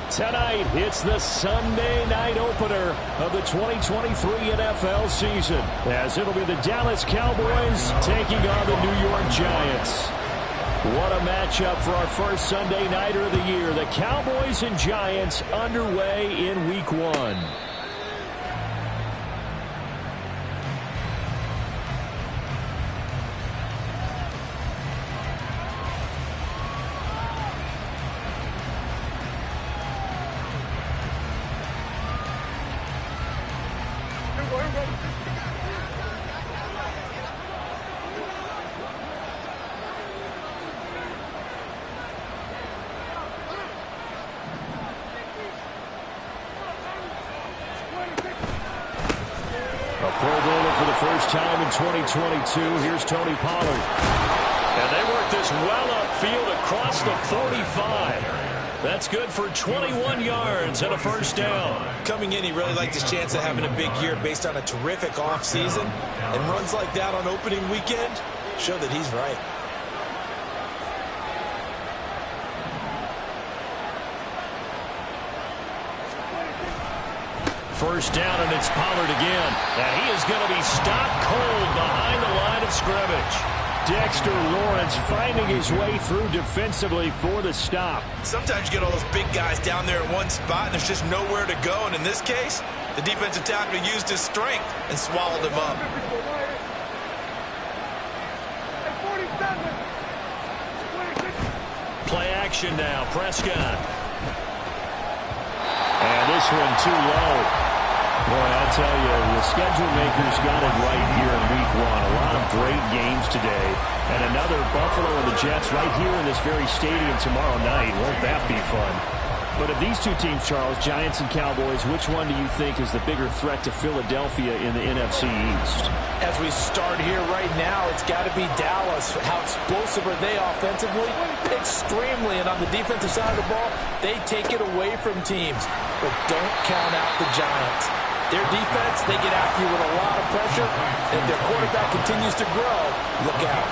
Tonight, it's the Sunday night opener of the 2023 NFL season, as it'll be the Dallas Cowboys taking on the New York Giants. What a matchup for our first Sunday nighter of the year. The Cowboys and Giants underway in Week 1. For the first time in 2022, here's Tony Pollard. And they work this well upfield across the 45. That's good for 21 yards and a first down. Coming in, he really liked his chance of having a big year based on a terrific offseason. And runs like that on opening weekend show that he's right. First down, and it's Pollard again. And he is going to be stopped cold behind the line of scrimmage. Dexter Lawrence finding his way through defensively for the stop. Sometimes you get all those big guys down there in one spot, and there's just nowhere to go. And in this case, the defensive tackle used his strength and swallowed him up. Play action now, Prescott. And this one too low. Boy, I tell you, the schedule makers got it right here in Week 1. A lot of great games today. And another Buffalo and the Jets right here in this very stadium tomorrow night. Won't that be fun? But of these two teams, Charles, Giants and Cowboys, which one do you think is the bigger threat to Philadelphia in the NFC East? As we start here right now, it's got to be Dallas. How explosive are they offensively? Extremely. And on the defensive side of the ball, they take it away from teams. But don't count out the Giants. Their defense, they get after you with a lot of pressure. If their quarterback continues to grow, look out.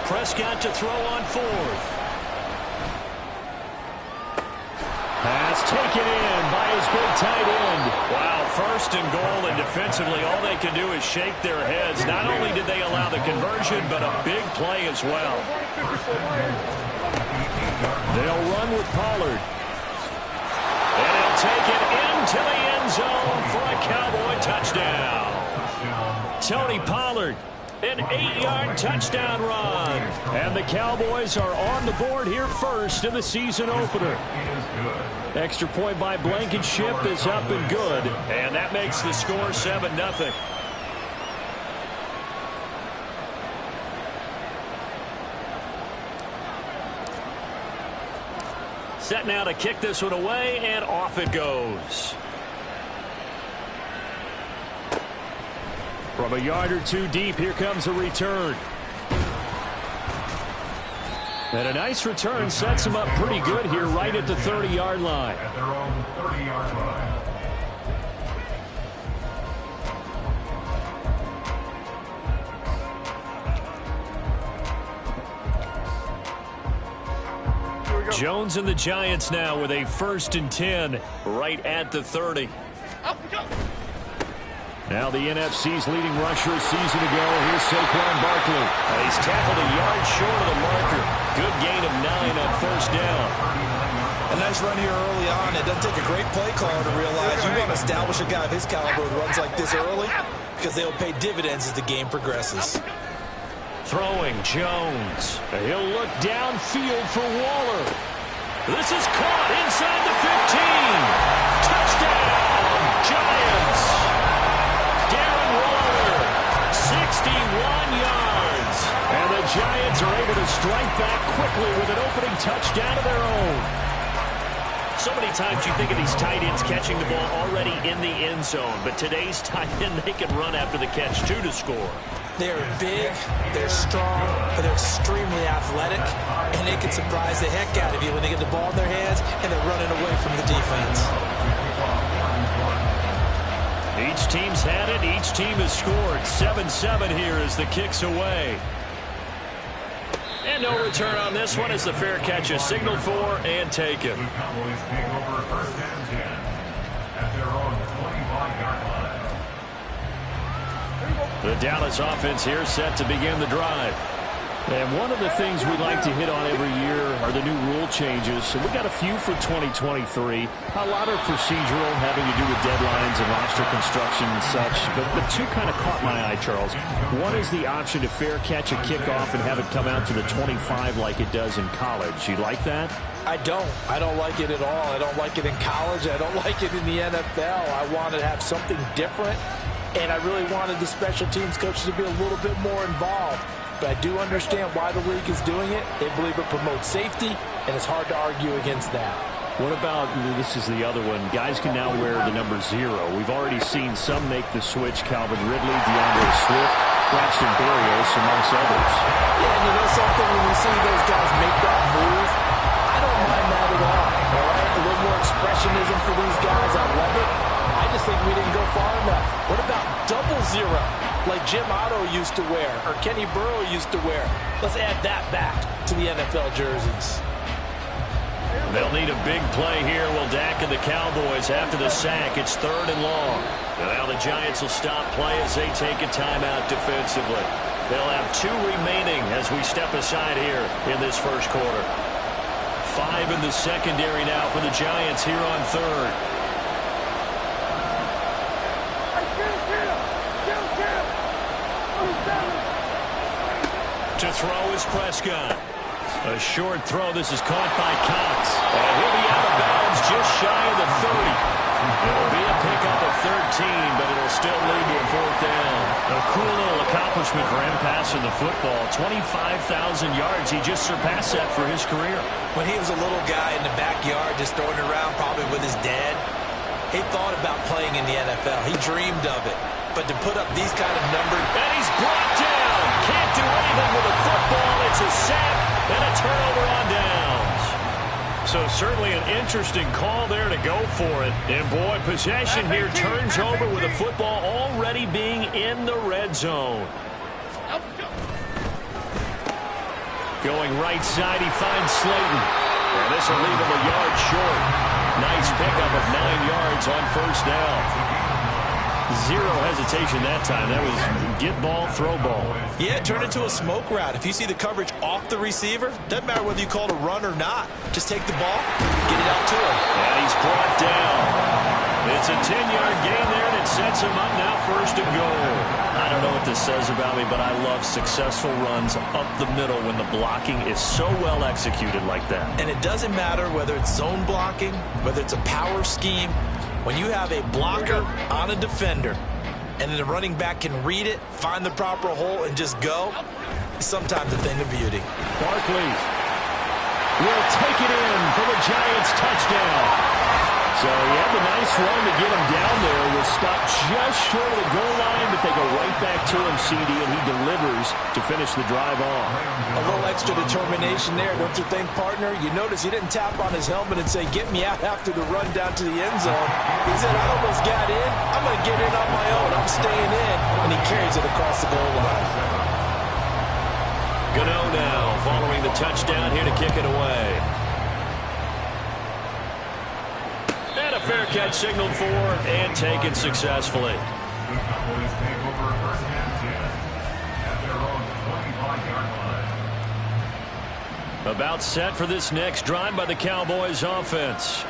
Prescott to throw on fourth. Pass taken in by his big tight end. Wow, first and goal, and defensively all they can do is shake their heads. Not only did they allow the conversion, but a big play as well. They'll run with Pollard. And he'll take it into the end zone for a Cowboy touchdown. Tony Pollard, an 8-yard touchdown run. And the Cowboys are on the board here first in the season opener. Extra point by Blankenship is up and good. And that makes the score 7-0. Set now to kick this one away, and off it goes. From a yard or two deep, here comes a return. And a nice return sets him up pretty good here right at the 30-yard line. At their own 30-yard line. Jones and the Giants now with a 1st and 10 right at the 30. Now the NFC's leading rusher a season ago. Here's Saquon Barkley. He's tackled a yard short of the marker. Good gain of 9 on first down. A nice run here early on. It doesn't take a great play caller to realize you want to establish a guy of his caliber with runs like this early because they'll pay dividends as the game progresses. Throwing Jones. He'll look downfield for Waller. This is caught inside the 15. Touchdown, Giants. Darren Waller, 61 yards. And the Giants are able to strike back quickly with an opening touchdown of their own. So many times you think of these tight ends catching the ball already in the end zone. But today's tight end, they can run after the catch, too, to score. They're big, they're strong, but they're extremely athletic, and they can surprise the heck out of you when they get the ball in their hands and they're running away from the defense. Each team's had it. Each team has scored. 7-7 here as the kick's away. And no return on this one as the fair catch is signaled for and taken. The Cowboys take over first and 10 at their own 25-yard line. The Dallas offense here set to begin the drive. And one of the things we like to hit on every year are the new rule changes. And we got a few for 2023. A lot are procedural, having to do with deadlines and roster construction and such. But two kind of caught my eye, Charles. One is the option to fair catch a kickoff and have it come out to the 25 like it does in college. You like that? I don't. I don't like it at all. I don't like it in college. I don't like it in the NFL. I wanted to have something different. And I really wanted the special teams coaches to be a little bit more involved. But I do understand why the league is doing it. They believe it promotes safety, and it's hard to argue against that. What about, this is the other one, guys can now wear the number 0. We've already seen some make the switch, Calvin Ridley, DeAndre Swift, Braxton Berrios, amongst others. Yeah, and you know something, when you see those guys make that move, I don't mind that at all right? A little more expressionism for these guys, I love it. I just think we didn't go far enough. What about double 0? Like Jim Otto used to wear, or Kenny Burrow used to wear. Let's add that back to the NFL jerseys. They'll need a big play here. Will Dak and the Cowboys after the sack. It's 3rd and long. And now the Giants will stop play as they take a timeout defensively. They'll have 2 remaining as we step aside here in this first quarter. 5 in the secondary now for the Giants here on 3rd. To throw is Prescott. A short throw. This is caught by Cox. And he'll be out of bounds just shy of the 30. It'll be a pickup of 13, but it'll still lead to a 4th down. A cool little accomplishment for him passing the football. 25,000 yards. He just surpassed that for his career. When he was a little guy in the backyard just throwing it around probably with his dad, he thought about playing in the NFL. He dreamed of it. But to put up these kind of numbers... And he's brought down. Can't do anything with a football. It's a sack and a turnover on downs. So certainly an interesting call there to go for it. And boy, possession here turns over with a football already being in the red zone. Going right side, he finds Slayton. And this will leave him a yard short. Nice pickup of 9 yards on 1st down. 0 hesitation that time. That was get ball, throw ball. Yeah, turn into a smoke route. If you see the coverage off the receiver, doesn't matter whether you call it a run or not. Just take the ball, get it out to him. And he's brought down. It's a 10-yard gain there, and it sets him up now 1st and goal. I don't know what this says about me, but I love successful runs up the middle when the blocking is so well executed like that. And it doesn't matter whether it's zone blocking, whether it's a power scheme. When you have a blocker on a defender and then the running back can read it, find the proper hole, and just go, it's sometimes a thing of beauty. Barkley will take it in for the Giants touchdown. So he had the nice run to get him down there. Was stopped just short of the goal line, but they go right back to him, CD, and he delivers to finish the drive off. A little extra determination there, don't you think, partner? You notice he didn't tap on his helmet and say, get me out after the run down to the end zone. He said, I almost got in. I'm going to get in on my own. I'm staying in. And he carries it across the goal line. Gano now following the touchdown here to kick it away. And a fair catch signaled for and taken successfully. The Cowboys take over first and 10 at their own 25-yard line. About set for this next drive by the Cowboys offense.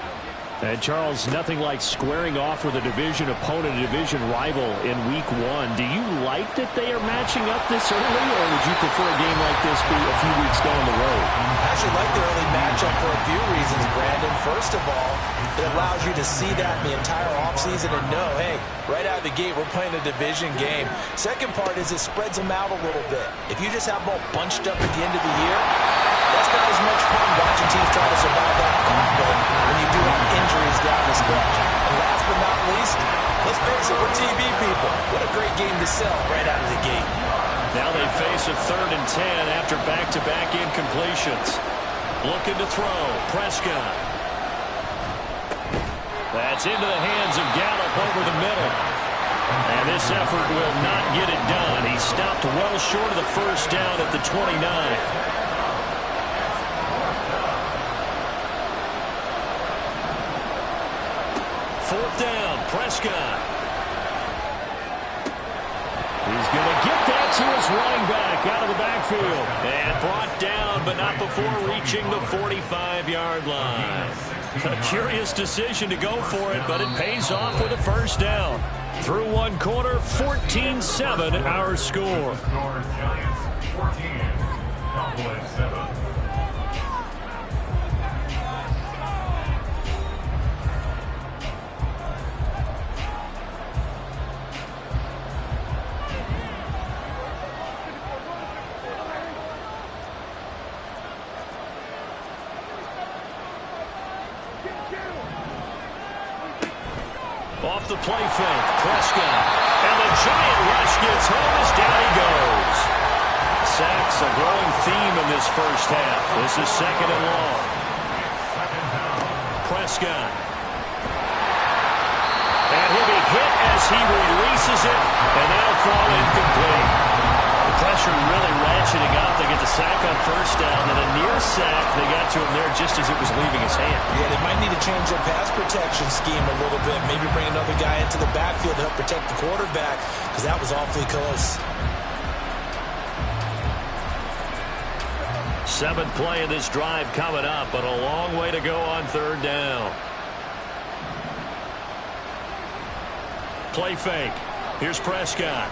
And Charles, nothing like squaring off with a division opponent, a division rival in week 1. Do you like that they are matching up this early, or would you prefer a game like this be a few weeks down the road? I actually like the early matchup for a few reasons, Brandon. First of all, it allows you to see that in the entire offseason and know, hey, right out of the gate, we're playing a division game. Second part is it spreads them out a little bit. If you just have them all bunched up at the end of the year, that's not as much fun watching teams try to survive that conflict when you do have injuries down the stretch. And last but not least, let's face it, we're TV people. What a great game to sell right out of the gate. Now they face a 3rd and 10 after back-to-back incompletions. Looking to throw. Prescott. That's into the hands of Gallup over the middle. this effort will not get it done. He stopped well short of the first down at the 29. Fourth down, Prescott. He's going to get that to his running back out of the backfield. And brought down, but not before reaching the 45-yard line. A curious decision to go for it, but it pays off with a first down. Through one quarter, 14-7 our score. Giants 14, Cowboys 7. Off the play fake, Prescott. And the giant rush gets home as down he goes. Sacks a growing theme in this first half. This is second and long. Prescott. And he'll be hit as he releases it, and that'll fall incomplete. The pressure really ratcheting up. They get the sack on first down, and a near sack. They got to him there just as it was leaving his hand. Yeah, they might need to change their pass protection scheme a little bit. Maybe bring another guy into the backfield to help protect the quarterback, because that was awfully close. Seventh play of this drive coming up, but a long way to go on third down. Play fake. Here's Prescott.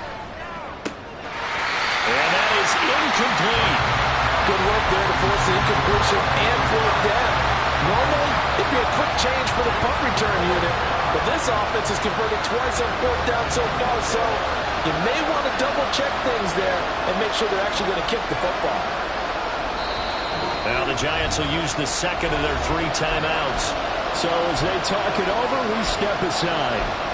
And that is incomplete. Good work there to force the incompletion and fourth down. Normally, it'd be a quick change for the punt return unit, but this offense has converted twice on fourth down so far, so you may want to double-check things there and make sure they're actually going to kick the football. Now the Giants will use the second of their 3 timeouts. So as they talk it over, we step aside.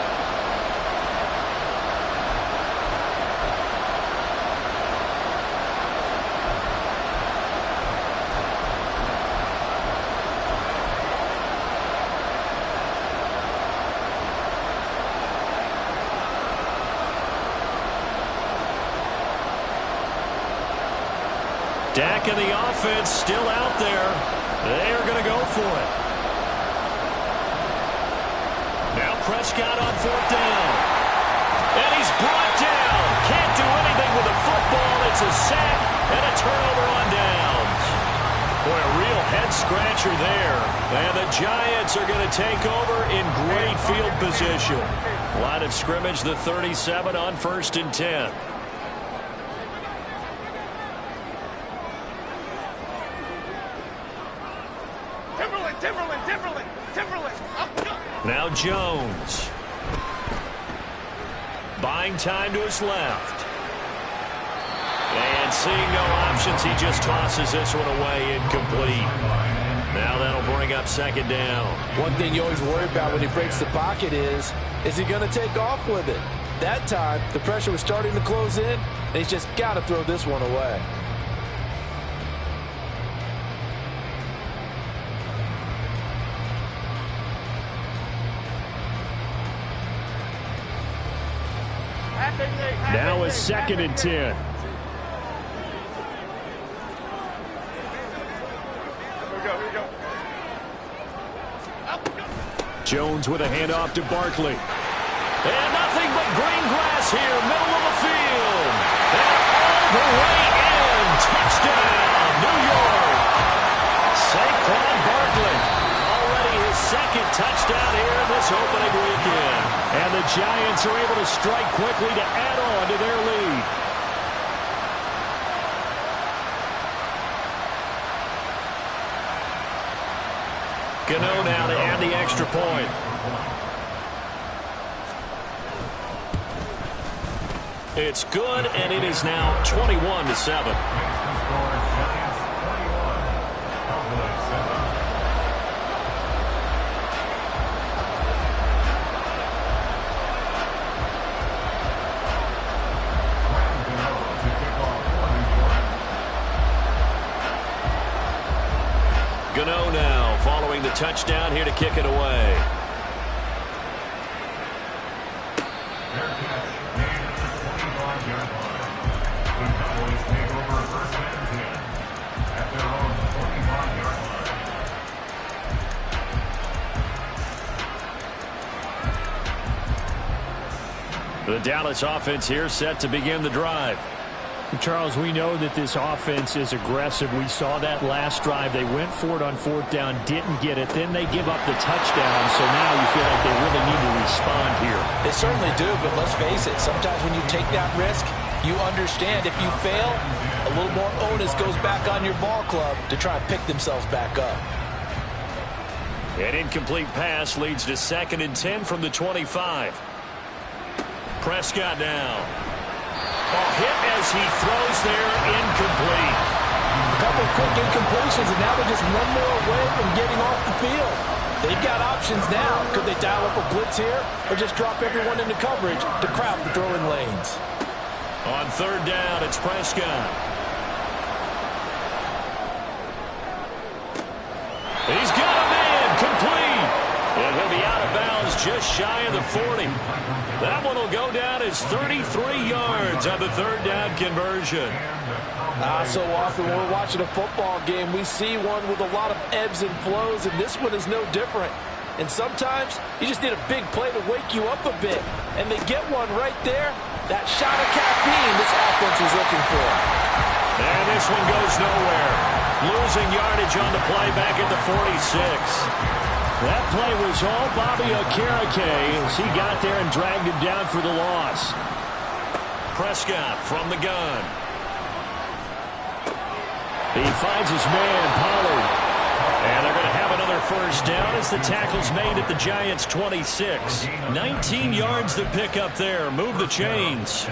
Dak and the offense still out there. They are going to go for it. Now Prescott on fourth down. And he's brought down. Can't do anything with the football. It's a sack and a turnover on downs. Boy, a real head-scratcher there. And the Giants are going to take over in great field position. Line of scrimmage, the 37 on 1st and 10. Now Jones. Buying time to his left. And seeing no options, he just tosses this one away incomplete. Now that'll bring up second down. One thing you always worry about when he breaks the pocket is he going to take off with it? That time, the pressure was starting to close in, and he's just got to throw this one away. Now a 2nd and 10. Here we go. Jones with a handoff to Barkley. And nothing but green grass here, middle of the field. And all the way in. Touchdown, New York. Saquon Barkley. Already his 2nd touchdown here in this opening weekend. And the Giants are able to strike quickly to add on to their lead. Gano now to add the extra point. It's good, and it is now 21-7. Gano now following the touchdown here to kick it away. Fair catch. The Dallas offense here set to begin the drive. Charles, we know that this offense is aggressive. We saw that last drive. They went for it on fourth down, didn't get it. Then they give up the touchdown. So now you feel like they really need to respond here. They certainly do, but let's face it. Sometimes when you take that risk, you understand if you fail, a little more onus goes back on your ball club to try and pick themselves back up. An incomplete pass leads to 2nd and 10 from the 25. Prescott now. Hit as he throws there, incomplete. A couple quick incompletions, and now they're just one more away from getting off the field. They've got options now. Could they dial up a blitz here or just drop everyone into coverage to crowd the throwing lanes? On 3rd down, it's Prescott. He's got a man, complete. And he'll be out of bounds just shy of the 40. That one will go down as 33 yards on the 3rd down conversion. So often when we're watching a football game, we see one with a lot of ebbs and flows, and this one is no different. And sometimes you just need a big play to wake you up a bit. And they get one right there. That shot of caffeine this offense was looking for. And this one goes nowhere. Losing yardage on the play back at the 46. That play was all Bobby Okereke as he got there and dragged him down for the loss. Prescott from the gun. He finds his man, Pollard. And they're going to have another 1st down as the tackle's made at the Giants' 26. 19 yards to pick up there. Move the chains.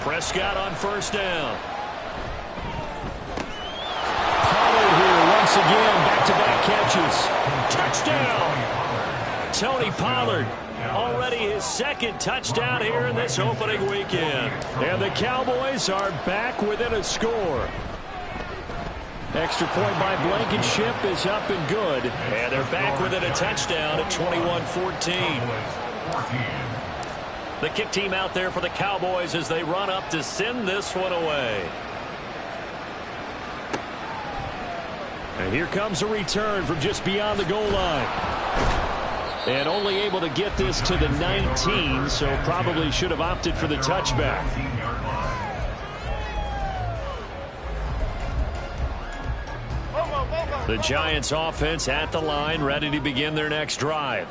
Prescott on 1st down. Pollard here once again, back-to-back catches. Touchdown! Tony Pollard, already his 2nd touchdown here in this opening weekend. And the Cowboys are back within a score. Extra point by Blankenship is up and good. And they're back within a touchdown at 21-14. The kick team out there for the Cowboys as they run up to send this one away. And here comes a return from just beyond the goal line. And only able to get this to the 19, so probably should have opted for the touchback. The Giants offense at the line, ready to begin their next drive.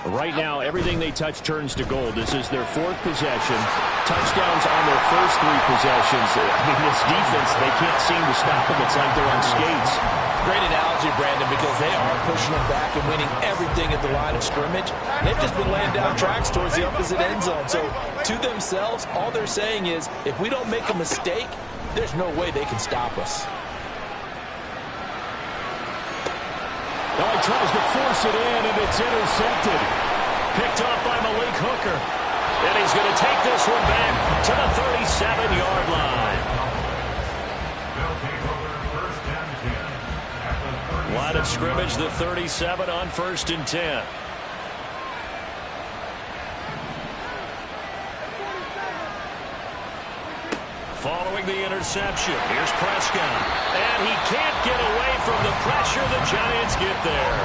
Right now, everything they touch turns to gold. This is their 4th possession. Touchdowns on their first 3 possessions. I mean, this defense, they can't seem to stop them. It's like they're on skates. Great analogy, Brandon, because they are pushing them back and winning everything at the line of scrimmage. They've just been laying down tracks towards the opposite end zone. So, to themselves, all they're saying is, if we don't make a mistake, there's no way they can stop us. Now he tries to force it in, and it's intercepted. Picked off by Malik Hooker. And he's going to take this one back to the 37-yard line. Line of scrimmage, the 37 on 1st and 10. Following the interception, here's Prescott. And he can't get away from the pressure. The Giants get there.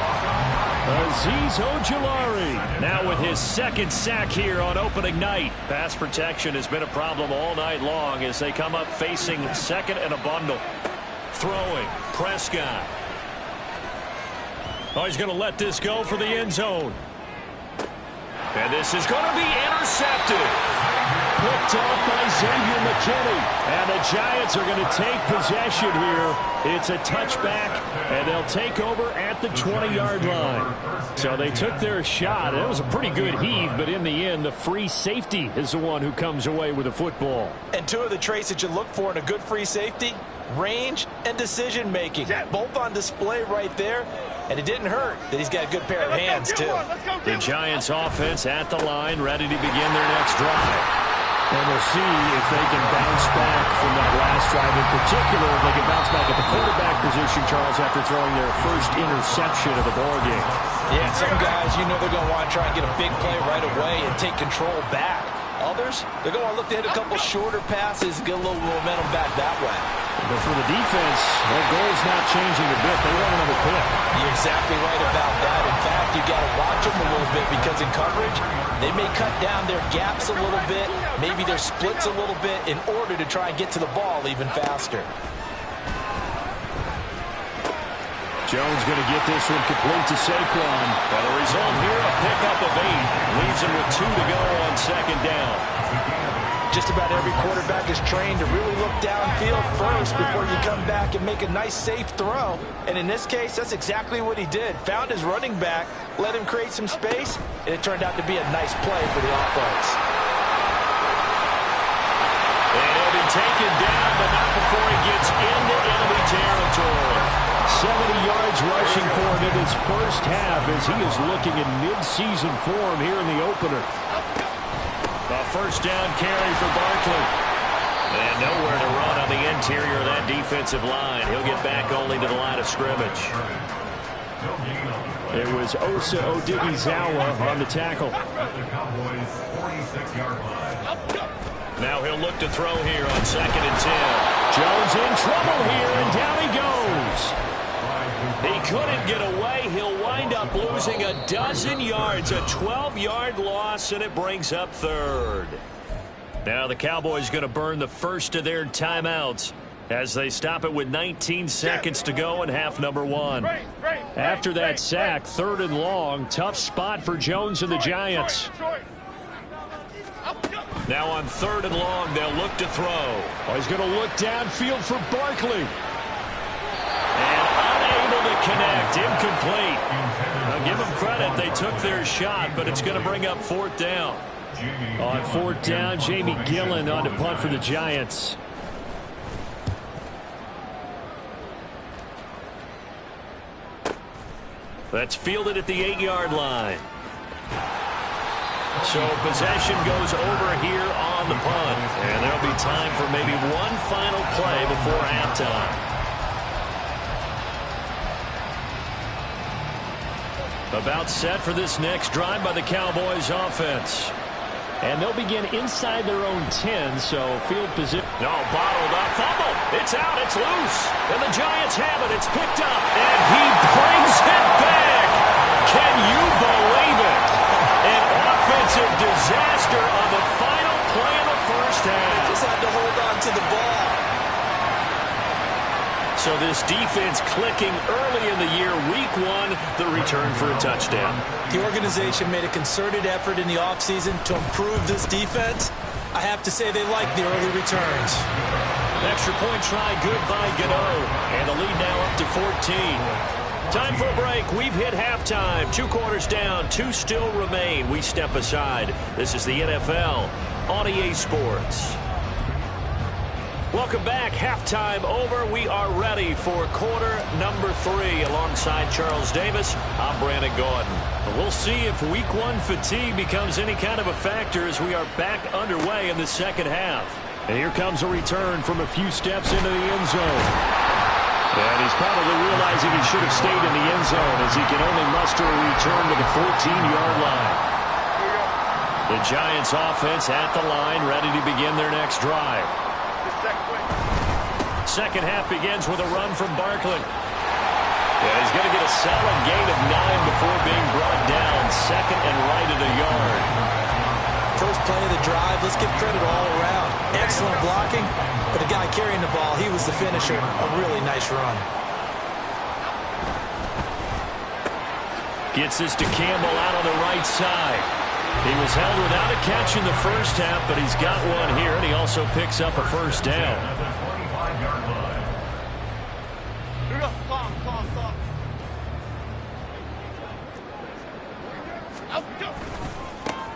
Azeez Ojulari now with his 2nd sack here on opening night. Pass protection has been a problem all night long as they come up facing 2nd and a bundle. Throwing, Prescott. Oh, he's going to let this go for the end zone. And this is going to be intercepted. Picked off by Xavier McKinney. And the Giants are going to take possession here. It's a touchback, and they'll take over at the 20-yard line. So they took their shot. It was a pretty good heave, but in the end, the free safety is the one who comes away with the football. And 2 of the traits that you look for in a good free safety, range and decision-making. Both on display right there. And it didn't hurt that he's got a good pair of hands, too. The Giants offense at the line, ready to begin their next drive. And we'll see if they can bounce back from that last drive. In particular, if they can bounce back at the quarterback position, Charles, after throwing their first interception of the ballgame. Yeah, some guys, you know they're going to want to try and get a big play right away and take control back. Others, they're going to look to hit a couple shorter passes, get a little momentum back that way. But for the defense, their goal's not changing a bit. They want another pick. You're exactly right about that. In fact, you got to watch them a little bit because in coverage, they may cut down their gaps a little bit, maybe their splits a little bit in order to try and get to the ball even faster. Jones going to get this one complete to Saquon. And the result here, a pickup of 8. Leaves him with 2 to go on second down. Just about every quarterback is trained to really look downfield first before you come back and make a nice, safe throw. And in this case, that's exactly what he did. Found his running back, let him create some space, and it turned out to be a nice play for the offense. And he'll be taken down, but not before he gets into enemy territory. 70 yards rushing for him in his first half as he is looking in mid-season form here in the opener. A first down carry for Barkley. And nowhere to run on the interior of that defensive line. He'll get back only to the line of scrimmage. It was Osa Odighizuwa on the tackle. Now he'll look to throw here on 2nd and 10. Jones in trouble here, and down he goes. He couldn't get away. He'll wind up losing a dozen yards, a 12-yard loss, and it brings up 3rd. Now the Cowboys going to burn the first of their timeouts as they stop it with 19 seconds to go in half number 1. After that sack, 3rd and long, tough spot for Jones and the Giants. Now on 3rd and long, they'll look to throw. Oh, he's going to look downfield for Barkley. And unable to connect, incomplete. Now give them credit, they took their shot, but it's going to bring up 4th down. On 4th down, Jamie Gillen on to punt for the Giants. That's fielded at the 8-yard line. So possession goes over here on the punt. And there'll be time for maybe one final play before halftime. About set for this next drive by the Cowboys offense. And they'll begin inside their own 10, so field position. No, bottled up. Fumble. It's out. It's loose. And the Giants have it. It's picked up. And he brings it back. Can you believe it? An offensive disaster on the final play of the first half. Just had to hold on to the ball. So this defense clicking early in the year, week 1, the return for a touchdown. The organization made a concerted effort in the offseason to improve this defense. I have to say they like the early returns. Extra point try, good by Gano. And the lead now up to 14. Time for a break. We've hit halftime. 2 quarters down, 2 still remain. We step aside. This is the NFL on EA Sports. Welcome back. Halftime over. We are ready for quarter number 3. Alongside Charles Davis, I'm Brandon Gordon. We'll see if week 1 fatigue becomes any kind of a factor as we are back underway in the second half. And here comes a return from a few steps into the end zone. And he's probably realizing he should have stayed in the end zone as he can only muster a return to the 14-yard line. The Giants offense at the line, ready to begin their next drive. Second half begins with a run from Barkley. And he's going to get a solid gain of 9 before being brought down. 2nd and right at a yard. First play of the drive, let's give credit all around. Excellent blocking, but the guy carrying the ball, he was the finisher. A really nice run. Gets this to Campbell out on the right side. He was held without a catch in the first half, but he's got one here, and he also picks up a first down.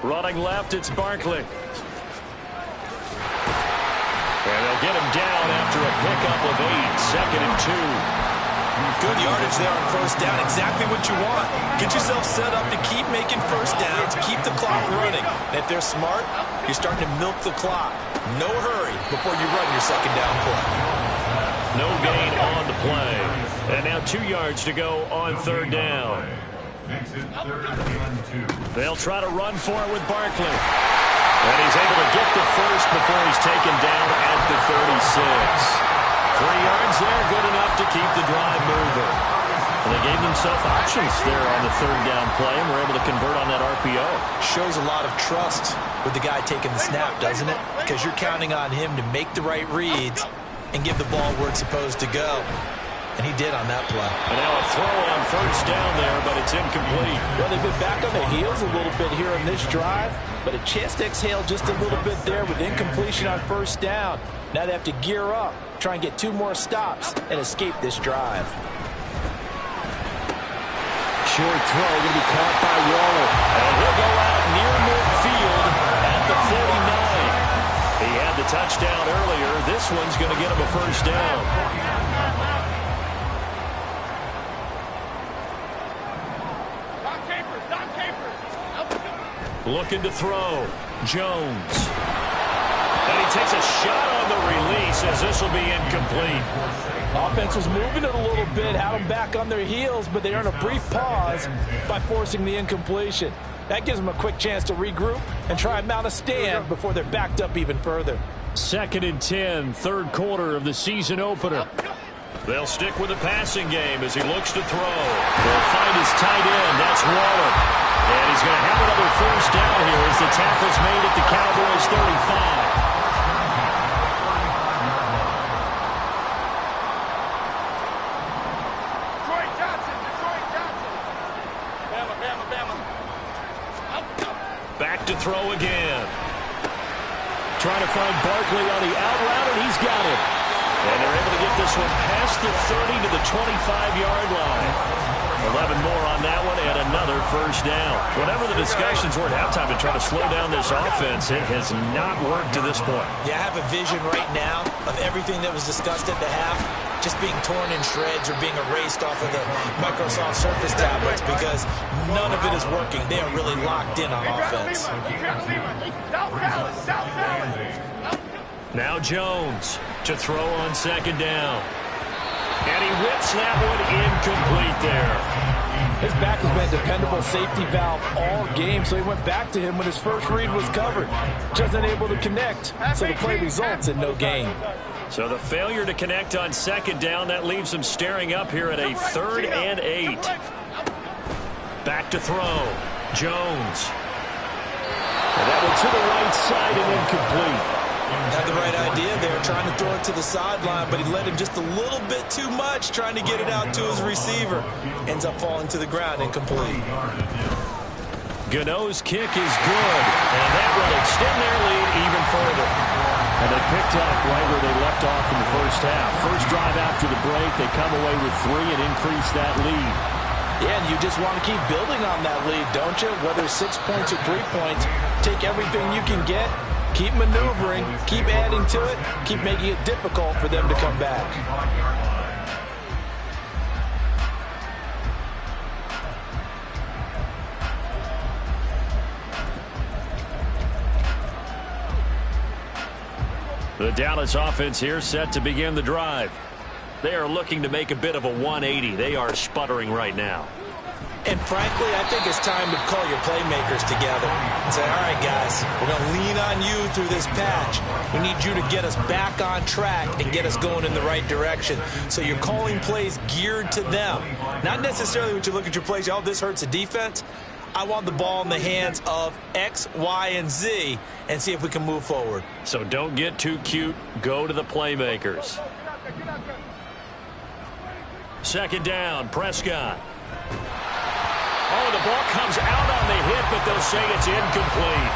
Running left, it's Barkley. And they'll get him down after a pickup of 8. 2nd and 2. Good yardage there on first down. Exactly what you want. Get yourself set up to keep making first downs, keep the clock running. And if they're smart, you're starting to milk the clock. No hurry before you run your second down play. No gain on the play. And now 2 yards to go on 3rd down. They'll try to run for it with Barkley. And he's able to get the first before he's taken down at the 36. 3 yards there, good enough to keep the drive moving. And they gave themselves options there on the 3rd down play and were able to convert on that RPO. Shows a lot of trust with the guy taking the snap, doesn't it? Because you're counting on him to make the right reads and give the ball where it's supposed to go. And he did on that play. And now a throw on 1st down there, but it's incomplete. Well, they've been back on their heels a little bit here on this drive, but a chance to exhale just a little bit there with incompletion on 1st down. Now they have to gear up, try and get 2 more stops, and escape this drive. Short throw going to be caught by Waller. And he'll go out near midfield at the 49. He had the touchdown earlier. This one's going to get him a 1st down. Looking to throw. Jones. And he takes a shot on the release as this will be incomplete. Offense was moving it a little bit, had them back on their heels, but they earn a brief pause by forcing the incompletion. That gives them a quick chance to regroup and try and mount a stand before they're backed up even further. 2nd and 10, 3rd quarter of the season opener. They'll stick with the passing game as he looks to throw. They'll find his tight end. That's Waller. And he's going to have another 1st down here as the tackle's made at the Cowboys' 35. Back to throw again. Trying to find Barkley on the out route, and he's got him. And they're able to get this one past the 30 to the 25-yard line. 11 more on that one and another 1st down. Whatever the discussions were at halftime to try to slow down this offense, it has not worked to this point. Yeah, I have a vision right now of everything that was discussed at the half just being torn in shreds or being erased off of the Microsoft Surface tablets because none of it is working. They are really locked in on offense. Now Jones to throw on 2nd down. And he whips that one incomplete there. His back has been a dependable safety valve all game, so he went back to him when his first read was covered. Just unable to connect, so the play results in no gain. So the failure to connect on 2nd down, that leaves him staring up here at a 3rd and 8. Back to throw. Jones. And that one to the right side and incomplete. Had the right idea there, trying to throw it to the sideline, but he let him just a little bit too much, trying to get it out to his receiver. Ends up falling to the ground, incomplete. Gano's kick is good, and that will extend their lead even further. And they picked up right where they left off in the 1st half. First drive after the break, they come away with 3 and increase that lead. Yeah, and you just want to keep building on that lead, don't you? Whether 6 points or 3 points, take everything you can get. Keep maneuvering, keep adding to it, keep making it difficult for them to come back. The Dallas offense here set to begin the drive. They are looking to make a bit of a 180. They are sputtering right now. And frankly, I think it's time to call your playmakers together and say, all right, guys, we're going to lean on you through this patch. We need you to get us back on track and get us going in the right direction. So you're calling plays geared to them. Not necessarily when you look at your plays, oh, this hurts the defense. I want the ball in the hands of X, Y, and Z and see if we can move forward. So don't get too cute. Go to the playmakers. 2nd down, Prescott. Oh, the ball comes out on the hit, but they'll say it's incomplete.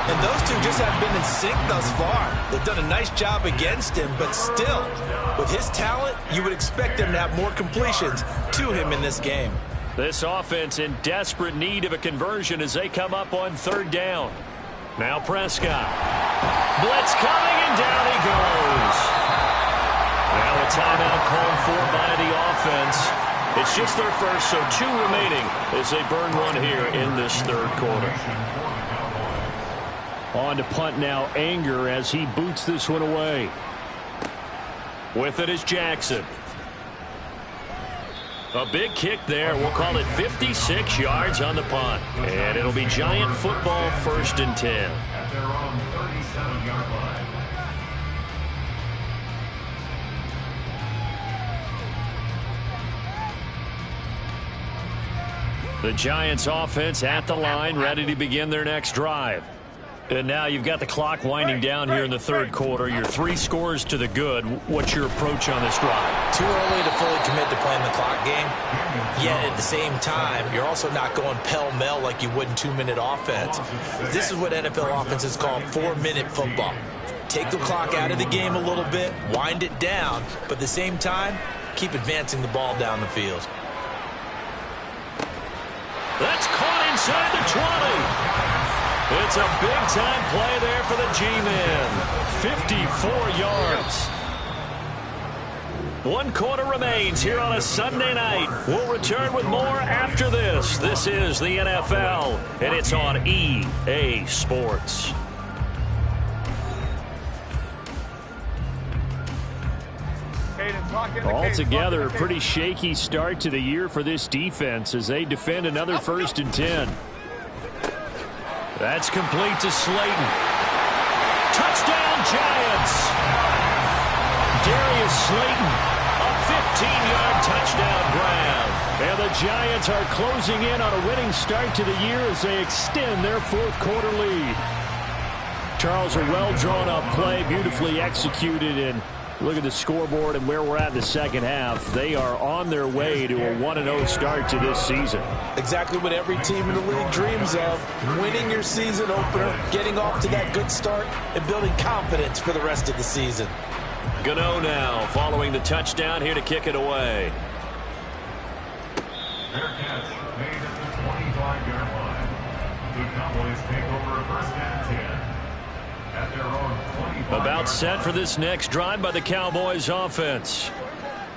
And those two just have been in sync thus far. They've done a nice job against him, but still, with his talent, you would expect them to have more completions to him in this game. This offense in desperate need of a conversion as they come up on 3rd down. Now Prescott. Blitz coming, and down he goes. Now a timeout called for by the offense. It's just their first, so 2 remaining as they burn one here in this 3rd quarter. On to punt now, Anger as he boots this one away. With it is Jackson. A big kick there. We'll call it 56 yards on the punt. And it'll be Giant football, 1st and 10. at their own 37-yard line. The Giants offense at the line, ready to begin their next drive. And now you've got the clock winding down here in the third quarter. You're 3 scores to the good. What's your approach on this drive? Too early to fully commit to playing the clock game. Yet at the same time, you're also not going pell-mell like you would in 2-minute offense. This is what NFL offenses call 4-minute football. Take the clock out of the game a little bit, wind it down, but at the same time, keep advancing the ball down the field. That's caught inside the 20. It's a big-time play there for the G-men. 54 yards. 1 quarter remains here on a Sunday night. We'll return with more after this. This is the NFL, and it's on EA Sports. Altogether, a pretty shaky start to the year for this defense as they defend another 1st and 10. That's complete to Slayton. Touchdown, Giants! Darius Slayton, a 15-yard touchdown grab. And the Giants are closing in on a winning start to the year as they extend their 4th quarter lead. Charles, a well-drawn-up play, beautifully executed, and look at the scoreboard and where we're at in the second half. They are on their way to a 1-0 start to this season. Exactly what every team in the league dreams of. Winning your season opener, getting off to that good start, and building confidence for the rest of the season. Gano now following the touchdown here to kick it away. Fair catch made at the 25-yard line. The Cowboys take over 1st and 10 at their own 25. About set for this next drive by the Cowboys offense.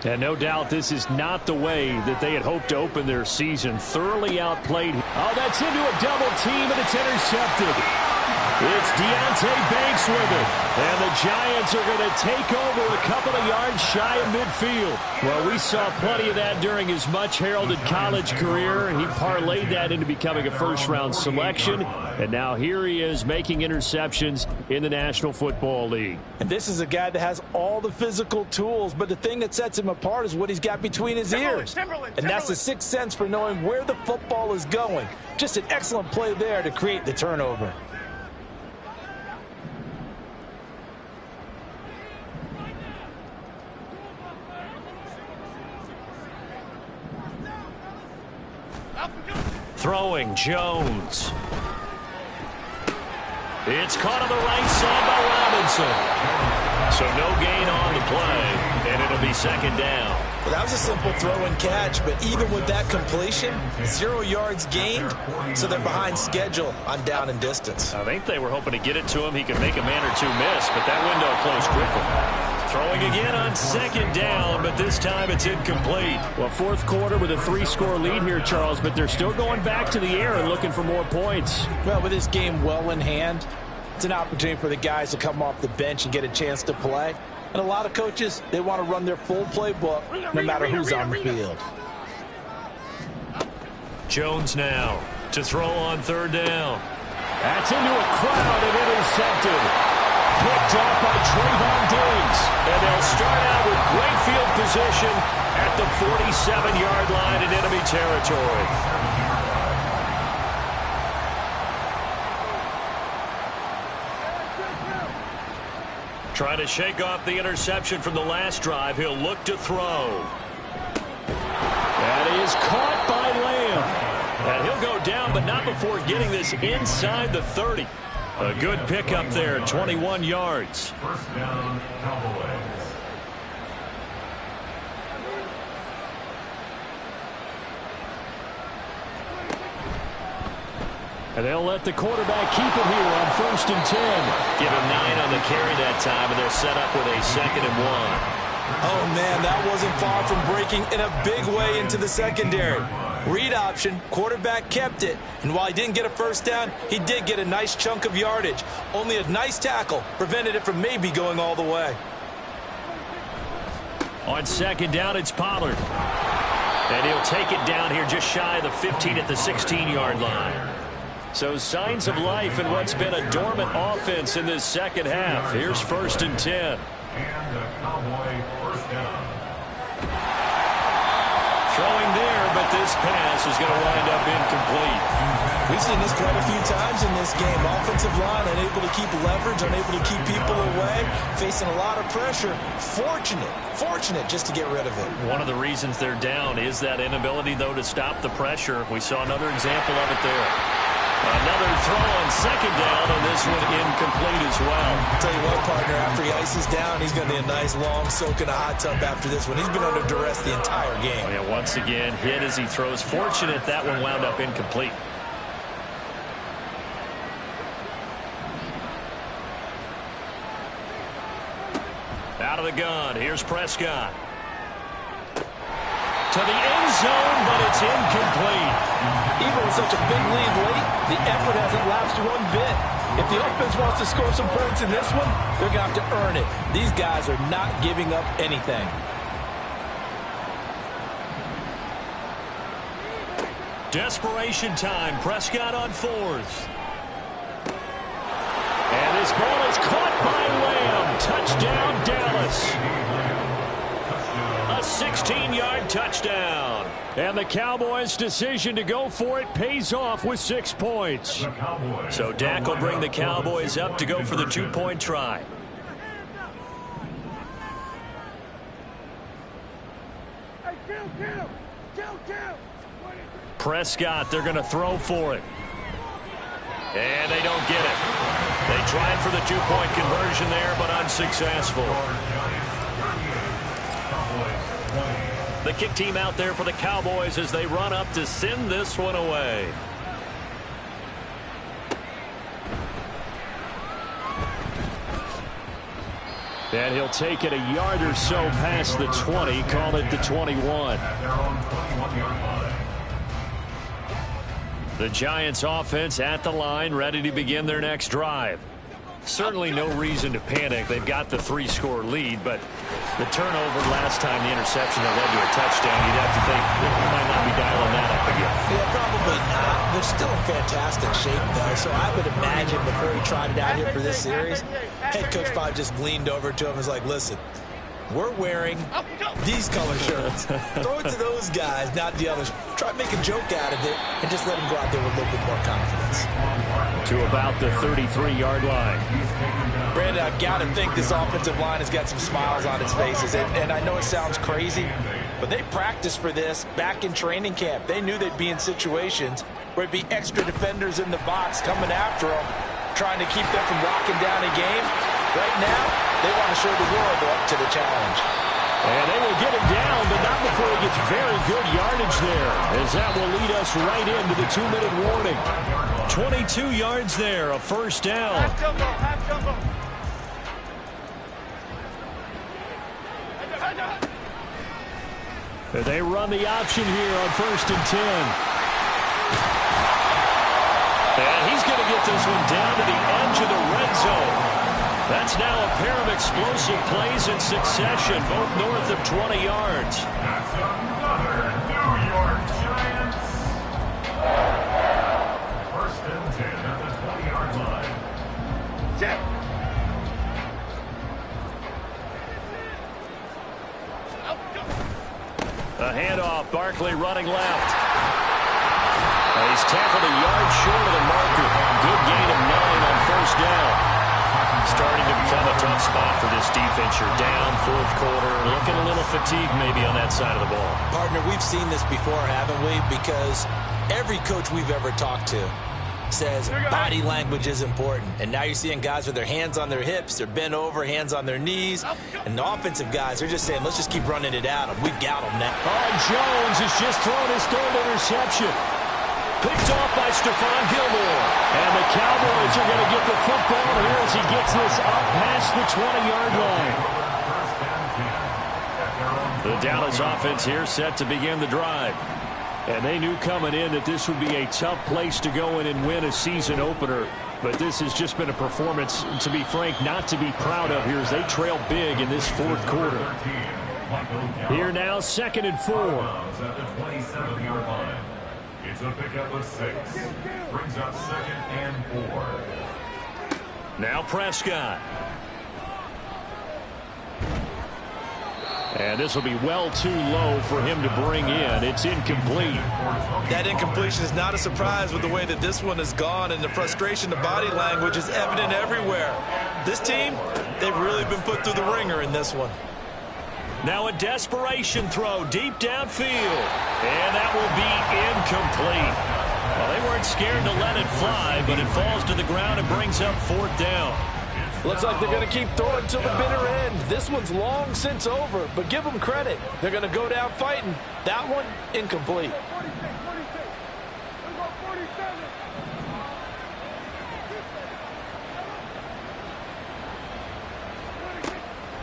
And no doubt this is not the way that they had hoped to open their season. Thoroughly outplayed. Oh, that's into a double team, and it's intercepted. It's Deontay Banks with it. And the Giants are going to take over a couple of yards shy of midfield. Well, we saw plenty of that during his much-heralded college career, and he parlayed that into becoming a first-round selection. And now here he is making interceptions in the National Football League. And this is a guy that has all the physical tools, but the thing that sets him apart is what he's got between his ears. And that's the 6th sense for knowing where the football is going. Just an excellent play there to create the turnover. Throwing Jones. It's caught on the right side by Robinson. So no gain on the play, and it'll be 2nd down. Well, that was a simple throw and catch, but even with that completion, 0 yards gained, so they're behind schedule on down and distance. I think they were hoping to get it to him. He could make a man or two miss, but that window closed quickly. Throwing again on 2nd down, but this time it's incomplete. Well, 4th quarter with a 3-score lead here, Charles, but they're still going back to the air and looking for more points. Well, with this game well in hand, it's an opportunity for the guys to come off the bench and get a chance to play. And a lot of coaches, they want to run their full playbook no matter who's on the field. Jones now to throw on 3rd down. That's into a crowd and intercepted. Picked off by Trayvon Diggs. And they'll start out with great field position at the 47-yard line in enemy territory. Trying to shake off the interception from the last drive. He'll look to throw. That is caught by Lamb. And he'll go down, but not before getting this inside the 30. A good pickup there, 21 yards. 1st down, Cowboys. And they'll let the quarterback keep it here on 1st and 10. Give him 9 on the carry that time, and they're set up with a 2nd and 1. Oh, man, that wasn't far from breaking in a big way into the secondary. Read option, quarterback kept it, and while he didn't get a 1st down, he did get a nice chunk of yardage. Only a nice tackle prevented it from maybe going all the way. On 2nd down, it's Pollard. And he'll take it down here just shy of the 15 at the 16-yard line. So signs of life in what's been a dormant offense in this second half. Here's 1st and 10. And a Cowboy first down. Throwing there, but this pass is going to wind up incomplete. We've seen this quite a few times in this game. Offensive line unable to keep leverage, unable to keep people away, facing a lot of pressure. Fortunate just to get rid of it. One of the reasons they're down is that inability, though, to stop the pressure. We saw another example of it there. Another throw on 2nd down, and this one incomplete as well. I'll tell you what, partner, after he ices down, he's going to be a nice long soak in a hot tub after this one. He's been under duress the entire game. Yeah, once again, hit as he throws. Fortunate that one wound up incomplete. Out of the gun, here's Prescott. To the end zone, but it's incomplete. Even with such a big lead late, the effort hasn't lapsed one bit. If the offense wants to score some points in this one, they're going to have to earn it. These guys are not giving up anything. Desperation time. Prescott on 4th. And this ball is caught by Lamb. Touchdown, Dallas. A 16-yard touchdown. And the Cowboys' decision to go for it pays off with 6 points. So Dak will bring the Cowboys up to go for the 2-point try. Prescott, they're going to throw for it. And they don't get it. They tried for the 2-point conversion there, but unsuccessful. The kick team out there for the Cowboys as they run up to send this one away. And he'll take it a yard or so past the 20, call it the 21. The Giants offense at the line, ready to begin their next drive. Certainly no reason to panic. They've got the 3-score lead, but the turnover last time, the interception that led to a touchdown, you'd have to think they might not be dialing that up again. Yeah, probably not. They're still in fantastic shape, though, so I would imagine before he tried it out here for this series, head coach probably just leaned over to him and was like, listen, we're wearing these color shirts. Throw it to those guys, not the others. Try to make a joke out of it and just let them go out there with a little bit more confidence. To about the 33-yard line. Brandon, I've got to think this offensive line has got some smiles on its faces. And I know it sounds crazy, but they practiced for this back in training camp. They knew they'd be in situations where it'd be extra defenders in the box coming after them, trying to keep them from locking down a game. Right now, they want to show the world they're up to the challenge. And they will get him down, but not before he gets very good yardage there, as that will lead us right into the 2-minute warning. 22 yards there, a first down. Half jumbo. They run the option here on 1st and 10. And he's going to get this one down to the edge of the red zone. That's now a pair of explosive plays in succession, both north of 20 yards. That's another New York Giants. 1st and 10 at the 20-yard line. A handoff, Barkley running left. He's tackled a yard short of the marker. Good gain of 9 on 1st down. Starting to become a tough spot for this defense. You're down 4th quarter, looking a little fatigued maybe on that side of the ball. Partner, we've seen this before, haven't we? Because every coach we've ever talked to says body language is important. And now you're seeing guys with their hands on their hips, they're bent over, hands on their knees. And the offensive guys are just saying, let's just keep running it at them. We've got them now. Oh, Jones has just thrown his 3rd interception. Picked off by Stephon Gilmore. And the Cowboys are going to get the football here as he gets this up past the 20-yard line. The Dallas offense here set to begin the drive. And they knew coming in that this would be a tough place to go in and win a season opener. But this has just been a performance, to be frank, not to be proud of here as they trail big in this 4th quarter. Michael Gallup. Here now, 2nd and 4. At the 27-yard line. It's a pickup of 6. Brings up 2nd and 4. Now Prescott. And this will be well too low for him to bring in. It's incomplete. That incompletion is not a surprise with the way that this one has gone, and the frustration, the body language is evident everywhere. This team, they've really been put through the ringer in this one. Now a desperation throw deep downfield. And that will be incomplete. Well, they weren't scared to let it fly, but it falls to the ground and brings up 4th down. Looks like they're going to keep throwing till the bitter end. This one's long since over, but give them credit. They're going to go down fighting. That one, incomplete.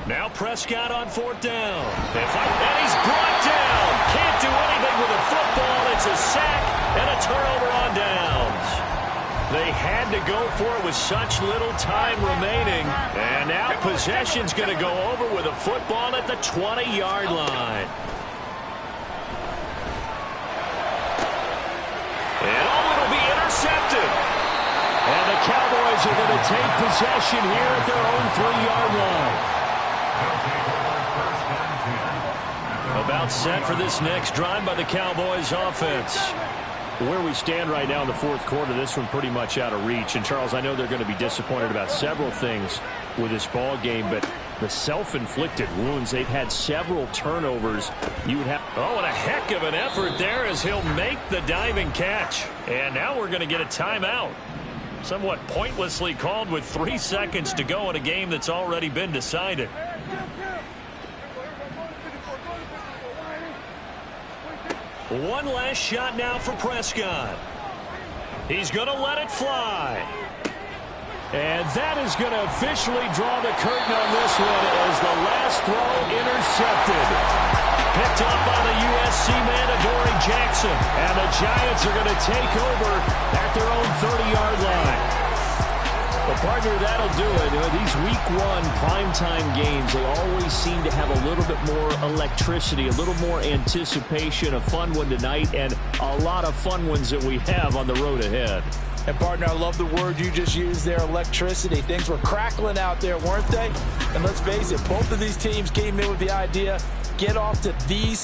Now Prescott on 4th down. And he's brought down. Can't do anything with a football. It's a sack and a turnover on downs. They had to go for it with such little time remaining. And now possession's going to go over with a football at the 20-yard line. And it'll be intercepted. And the Cowboys are going to take possession here at their own 3-yard line. About set for this next drive by the Cowboys offense. Where we stand right now in the 4th quarter, this one pretty much out of reach. And, Charles, I know they're going to be disappointed about several things with this ball game, but the self-inflicted wounds, they've had several turnovers. You would have, and a heck of an effort there as he'll make the diving catch. And now we're going to get a timeout. Somewhat pointlessly called with 3 seconds to go in a game that's already been decided. One last shot now for Prescott. He's going to let it fly. And that is going to officially draw the curtain on this one as the last throw intercepted. Picked up by the USC man, Adoree Jackson. And the Giants are going to take over at their own 30-yard line. Well, partner, that'll do it. These Week 1 primetime games, they always seem to have a little bit more electricity, a little more anticipation. A fun one tonight, and a lot of fun ones that we have on the road ahead. And, partner, I love the word you just used there, electricity. Things were crackling out there, weren't they? And let's face it, both of these teams came in with the idea, get off to these